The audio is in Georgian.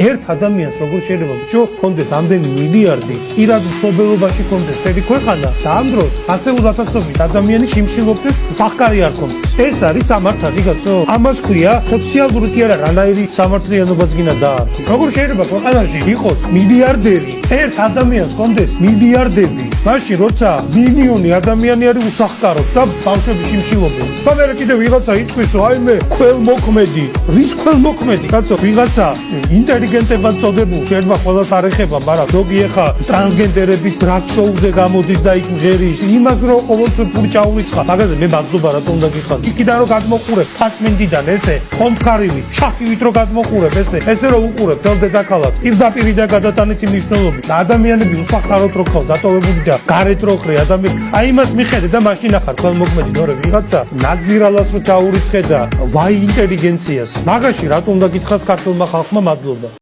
ერთ ადამიანს როგორ შეიძლება ბიჭო კონდეს ამდენი მილიარდი პირად მშობელობაში კონდეს წელი ქვეყანა და ამ დროს ასეულ ათასობით ადამიანი შიმშილობდეს სახკარი არ კონდეს ეს არის სამართალი გაცო ამას ქვია სოციალური კი არა რანაირი სამართლიანობაც გინდა დაარქო როგორ შეიძლება ქვეყანაში იყოს მილიარდერი ერთ ადამიანს კონდეს მილიარდები მაშინ როცა მილიონი ადამიანი არის უსახკაროდ და ბავშვები შიმშილობენ და მე კიდე ვიღაცა იტყვის რომ აიმე ქველმოქმედი რის ქველმოქმედი კაცო ვიღაცა ინტელიგენტებად წოდებულ შეიძლება ყველას არ ეხება მაგრამ ზოგი ეხა ტრანსგენდერების დრაგ შოუზე გამოდის და იქ მღერის იმას რომ ყოველთვის ფული ჩაურიცხა მაგაზე მე მადლობა რატომ უნდა გიხარ იქიდან რომ გადმოყურებ ფასმინდიდან ესე ხონთხარივი შაქივით რომ გადმოყურებ ესე რომ უყურებ თელ დედაქალაქს პირდაპირ და გადატანითი მნიშვნელობით ადამიანები უსახკაროდ რო ხავ დატოვებული და გარეთ რო ხრი ადამიანი აი იმას მიხედე და მაშინ ახარ ქველმოქმედი ნორე ვიღაცა ნაძირალას რო ჩაურიცხე და ვაი ინტელიგენციას მაგაში რატომ უნდა გითხას ქართულმა ხალხმა მადლობა